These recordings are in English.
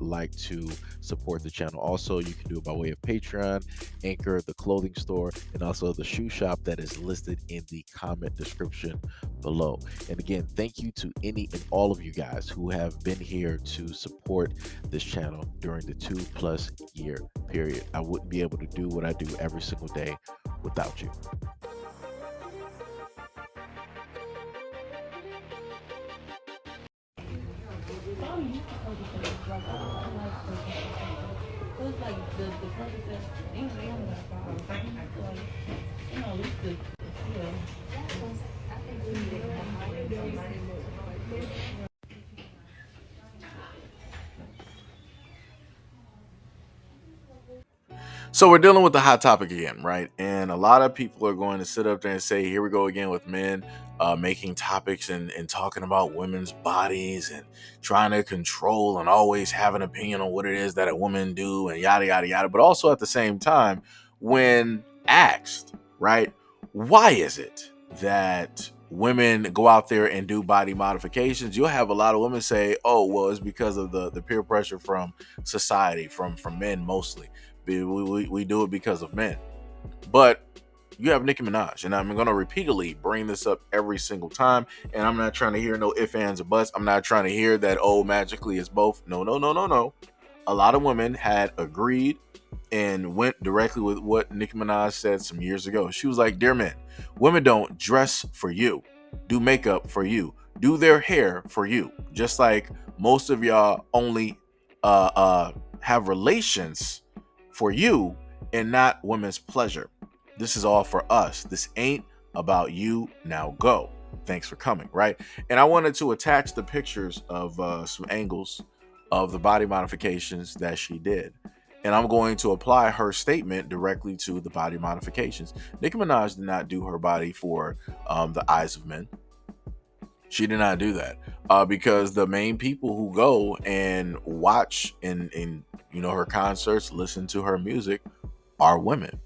like to support the channel. Also, you can do it by way of Patreon, Anchor, the clothing store, and also the shoe shop that is listed in the comment description below. And again, thank you to any and all of you guys who have been here to support this channel during the 2+ year period. I wouldn't be able to do what I do every single day without you. So we're dealing with the hot topic again, right? And a lot of people are going to sit up there and say, here we go again with men making topics and talking about women's bodies and trying to control and always have an opinion on what it is that a woman do and yada, yada, yada. But also at the same time, when asked, right, why is it that women go out there and do body modifications, you'll have a lot of women say, oh, well, it's because of the peer pressure from society, from men mostly. We do it because of men. But you have Nicki Minaj, and I'm going to repeatedly bring this up every single time, and I'm not trying to hear no ifs, ands, or buts. I'm not trying to hear that, oh, magically it's both. No, no, no, no, no. A lot of women had agreed and went directly with what Nicki Minaj said some years ago. She was like, dear men, women don't dress for you, do makeup for you, do their hair for you. Just like most of y'all only have relations for you and not women's pleasure. This is all for us. This ain't about you. Now go. Thanks for coming, right? And I wanted to attach the pictures of some angles of the body modifications that she did. And I'm going to apply her statement directly to the body modifications. Nicki Minaj did not do her body for the eyes of men. She did not do that because the main people who go and watch in her concerts, listen to her music, are women.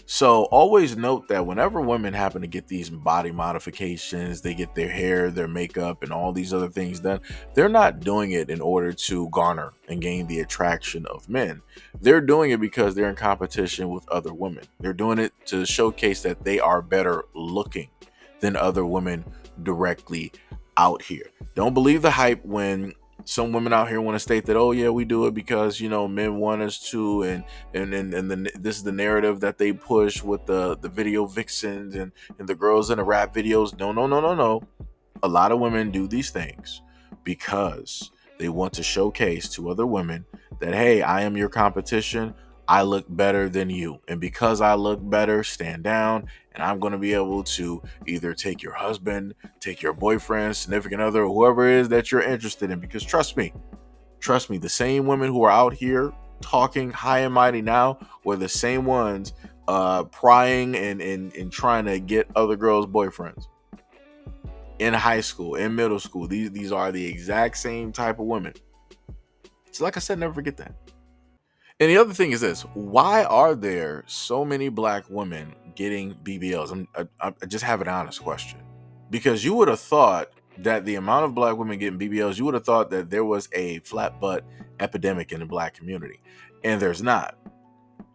So always note that whenever women happen to get these body modifications, they get their hair, their makeup, and all these other things done, they're not doing it in order to garner and gain the attraction of men. They're doing it because they're in competition with other women. They're doing it to showcase that they are better looking than other women directly out here. Don't believe the hype when some women out here want to state that, oh yeah, we do it because men want us to, and this is the narrative that they push with the video vixens and the girls in the rap videos. No, no, no, no, no. A lot of women do these things because they want to showcase to other women that, hey, I am your competition. I look better than you. And because I look better, stand down, and I'm going to be able to either take your husband, take your boyfriend, significant other, or whoever it is that you're interested in. Because trust me, the same women who are out here talking high and mighty now were the same ones prying and trying to get other girls' boyfriends in high school, in middle school. These are the exact same type of women. So like I said, never forget that. And the other thing is this: why are there so many black women getting BBLs? I just have an honest question. Because you would have thought that the amount of black women getting BBLs, you would have thought that there was a flat butt epidemic in the black community. And there's not.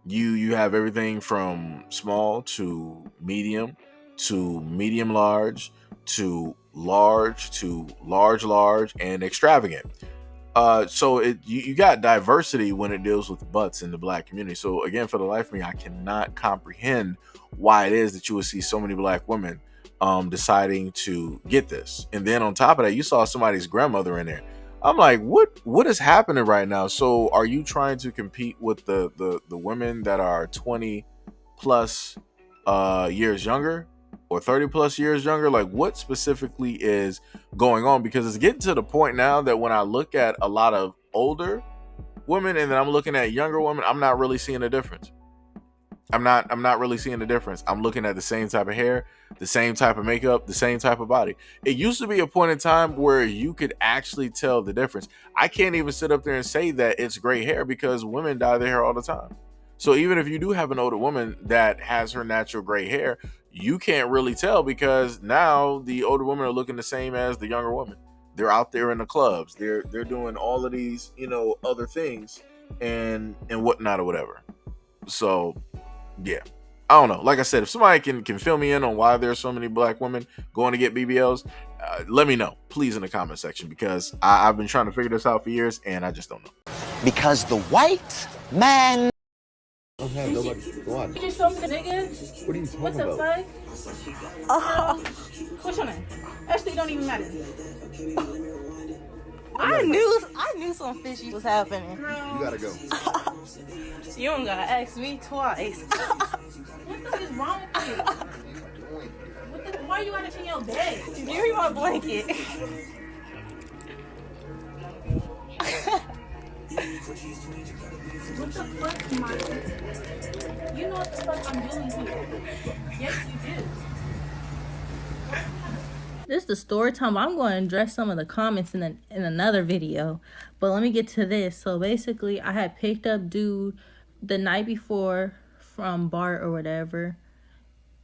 You have everything from small to medium large to large and extravagant. So you got diversity when it deals with butts in the black community. So again, for the life of me, I cannot comprehend why it is that you would see so many black women deciding to get this. And then on top of that, you saw somebody's grandmother in there. I'm like, what is happening right now? So are you trying to compete with the women that are 20 plus years younger or 30 plus years younger? Like, what specifically is going on? Because it's getting to the point now that when I look at a lot of older women and then I'm looking at younger women, I'm not really seeing a difference. I'm not really seeing the difference. I'm looking at the same type of hair, the same type of makeup, the same type of body. It used to be a point in time where you could actually tell the difference. I can't even sit up there and say that it's gray hair because women dye their hair all the time. So even if you do have an older woman that has her natural gray hair, you can't really tell because now the older women are looking the same as the younger woman. They're out there in the clubs. They're doing all of these, other things and whatnot or whatever. So yeah, I don't know. Like I said, if somebody can fill me in on why there's so many black women going to get BBLs, let me know, please, in the comment section, because I've been trying to figure this out for years and I just don't know. Because the white man. I don't have nobody. Go on. You just told me the nigga. What are you talking What the about? fuck? What's your name? Actually, it don't even matter. I knew some fishy was happening. You gotta go. You don't gotta ask me twice. What the fuck is wrong with you? Why are you out in your bed? Give me my blanket. What the fuck, Michael? You know what the fuck I'm doing here. Yes, you do. This is the story time. I'm going to address some of the comments in another video. But let me get to this. So basically, I had picked up dude the night before from Bart or whatever.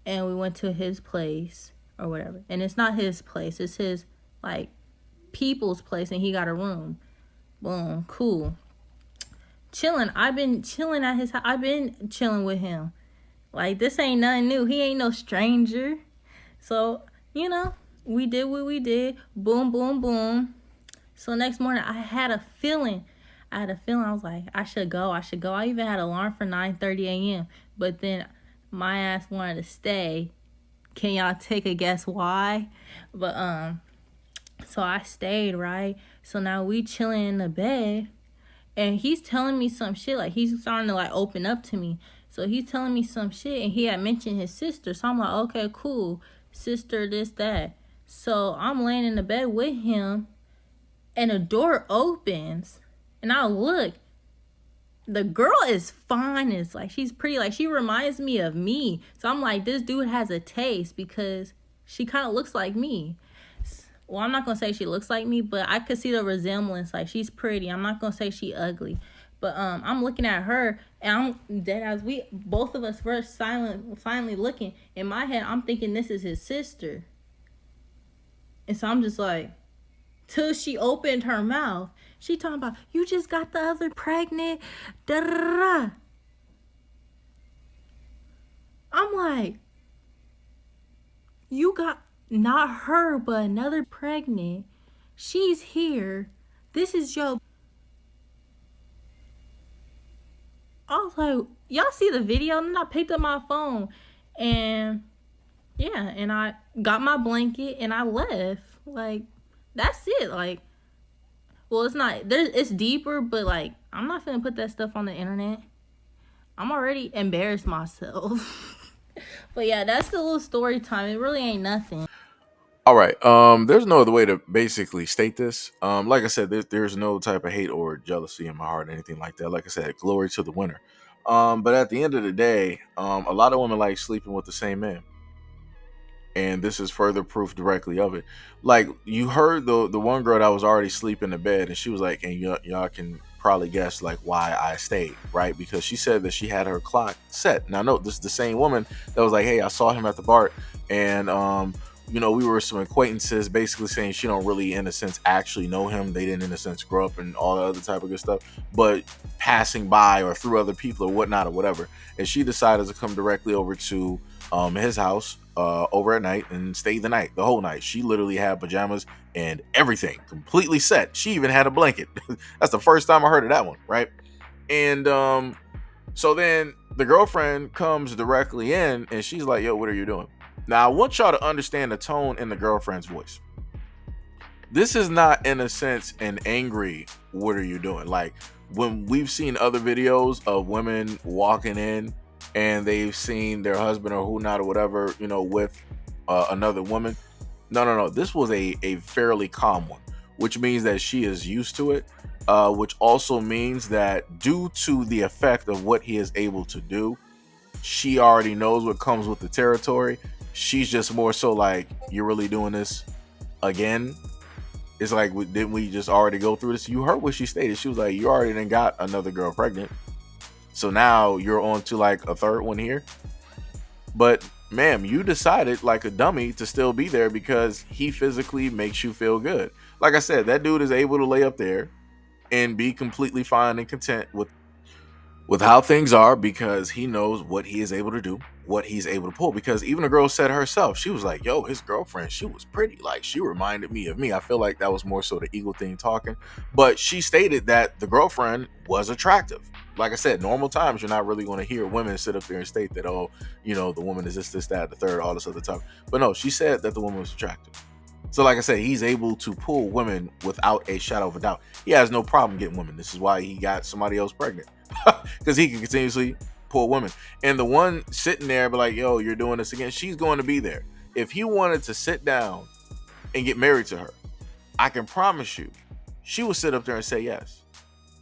And we went to his place or whatever. And it's not his place. It's his, like, people's place. And he got a room. Boom. Cool. Chilling. I've been chilling at his house. I've been chilling with him. Like, this ain't nothing new. He ain't no stranger. So, we did what we did. Boom, boom, boom. So next morning, I had a feeling. I was like, I should go. I even had an alarm for 9:30 a.m. But then my ass wanted to stay. Can y'all take a guess why? But, so I stayed, right? So now we chilling in the bed. And he's telling me some shit. Like, he's starting to, like, open up to me. So he's telling me some shit. And he had mentioned his sister. So I'm like, okay, cool. Sister, this, that. So I'm laying in the bed with him. And the door opens. And I look. The girl is fine. It's like, she's pretty. Like, she reminds me of me. So I'm like, this dude has a taste. Because she kind of looks like me. Well, I'm not going to say she looks like me, but I could see the resemblance. Like, she's pretty. I'm not going to say she ugly. But I'm looking at her, and I'm dead as both of us were silently looking. In my head, I'm thinking this is his sister. And so I'm just like, till she opened her mouth, she talking about, you just got the other pregnant. Da da da. I'm like, you got... Not her, but another pregnant. She's here. This is your... I was like, y'all see the video? And then I picked up my phone. And, yeah. And I got my blanket and I left. Like, that's it. Like, well, it's not... It's deeper, but, like, I'm not finna put that stuff on the internet. I'm already embarrassed myself. But, yeah, that's the little story time. It really ain't nothing. All right. There's no other way to basically state this. Like I said, there's no type of hate or jealousy in my heart or anything like that. Like I said, glory to the winner. But at the end of the day, a lot of women like sleeping with the same man. And this is further proof directly of it. Like, you heard the one girl that was already sleeping in the bed, and she was like, and y'all can probably guess like why I stayed, right? Because she said that she had her clock set. Now, note, this is the same woman that was like, hey, I saw him at the bar, and we were some acquaintances, basically saying she don't really, in a sense, actually know him. They didn't, in a sense, grow up and all the other type of good stuff, but passing by or through other people or whatnot or whatever. And she decided to come directly over to his house over at night and stay the whole night. She literally had pajamas and everything completely set. She even had a blanket. That's the first time I heard of that one, right? And so then the girlfriend comes directly in and she's like, yo, what are you doing? Now, I want y'all to understand the tone in the girlfriend's voice. This is not, in a sense, an angry, what are you doing? Like, when we've seen other videos of women walking in and they've seen their husband or who not or whatever, with another woman. No. This was a fairly calm one, which means that she is used to it, which also means that due to the effect of what he is able to do, she already knows what comes with the territory. She's just more so like, you're really doing this again? It's like, didn't we just already go through this? You heard what she stated. She was like, you already done got another girl pregnant. So now you're on to like a third one here. But ma'am, you decided like a dummy to still be there because he physically makes you feel good. Like I said, that dude is able to lay up there and be completely fine and content with how things are, because he knows what he is able to do, what he's able to pull. Because even the girl said herself, she was like, yo, his girlfriend, she was pretty. Like, she reminded me of me. I feel like that was more so the ego thing talking. But she stated that the girlfriend was attractive. Like I said, normal times, you're not really going to hear women sit up there and state that, oh, you know, the woman is this, that, the third, all this other stuff. But no, she said that the woman was attractive. So like I said, he's able to pull women without a shadow of a doubt. He has no problem getting women. This is why he got somebody else pregnant, because he can continuously pull women. And the one sitting there, be like, yo, you're doing this again, she's going to be there. If he wanted to sit down and get married to her, I can promise you, she would sit up there and say yes.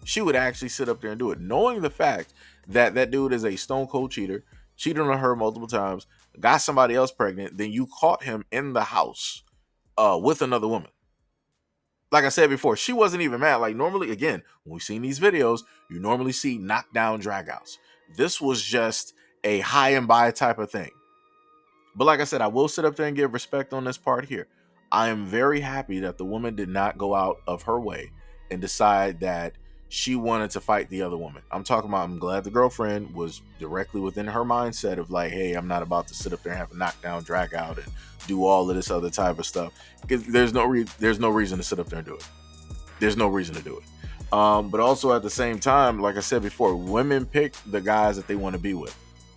She would actually sit up there and do it, knowing the fact that that dude is a stone cold cheater, cheated on her multiple times, got somebody else pregnant, then you caught him in the house with another woman. Like I said before, she wasn't even mad. Like, normally, again, when we've seen these videos, you normally see knockdown dragouts. This was just a high and by type of thing. But like I said, I will sit up there and give respect on this part here. I am very happy that the woman did not go out of her way and decide that she wanted to fight the other woman. I'm talking about, I'm glad the girlfriend was directly within her mindset of like, hey, I'm not about to sit up there and have a knockdown drag out and do all of this other type of stuff. Because there's no reason to sit up there and do it. There's no reason to do it. But also at the same time, like I said before, women pick the guys that they want to be with.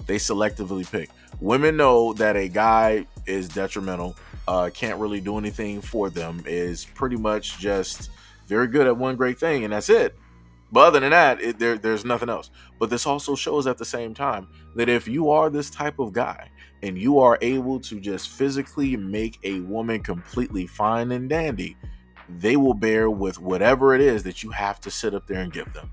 They selectively pick. Women know that a guy is detrimental, can't really do anything for them, is pretty much just very good at one great thing, and that's it. But other than that, there's nothing else. But this also shows at the same time that if you are this type of guy and you are able to just physically make a woman completely fine and dandy, they will bear with whatever it is that you have to sit up there and give them.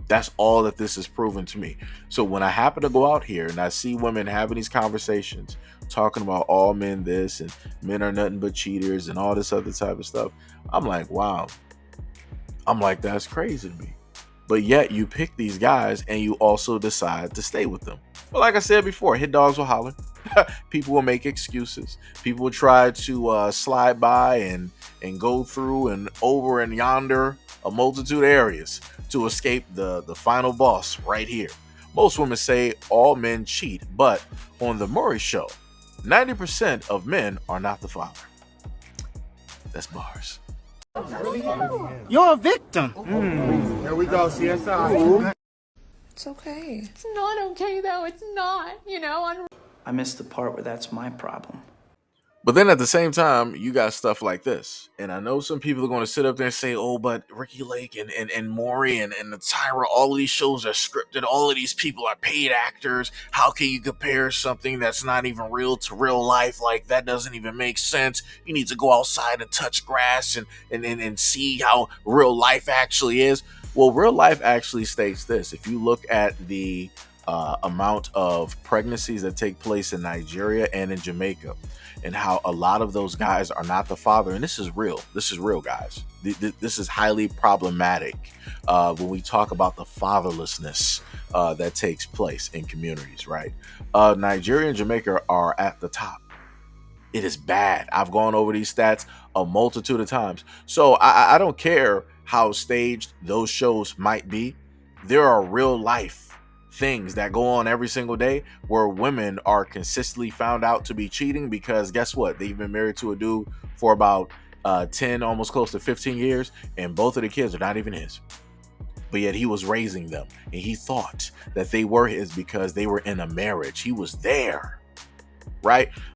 That's all that this has proven to me. So when I happen to go out here and I see women having these conversations, talking about all men this and men are nothing but cheaters and all this other type of stuff, I'm like, wow. I'm like, that's crazy to me. But yet you pick these guys and you also decide to stay with them. But like I said before, hit dogs will holler. People will make excuses. People will try to slide by and go through and over and yonder a multitude of areas to escape the final boss right here. Most women say all men cheat, but on the Murray Show, 90% of men are not the father. That's bars. You're a victim. Here we go, CSI. It's okay. It's not okay though. It's not, I missed the part where that's my problem. But then at the same time, you got stuff like this. And I know some people are going to sit up there and say, oh, but Ricky Lake and Maury and the Tyra, all of these shows are scripted. All of these people are paid actors. How can you compare something that's not even real to real life? Like, that doesn't even make sense. You need to go outside and touch grass and see how real life actually is. Well, real life actually states this. If you look at the amount of pregnancies that take place in Nigeria and in Jamaica, and how a lot of those guys are not the father. And this is real. This is real, guys. This is highly problematic when we talk about the fatherlessness that takes place in communities, right? Nigeria and Jamaica are at the top. It is bad. I've gone over these stats a multitude of times. So I don't care how staged those shows might be. There are real life things that go on every single day where women are consistently found out to be cheating because guess what? They've been married to a dude for about 10, almost close to 15 years, and both of the kids are not even his. But yet he was raising them, and he thought that they were his because they were in a marriage. He was there, right?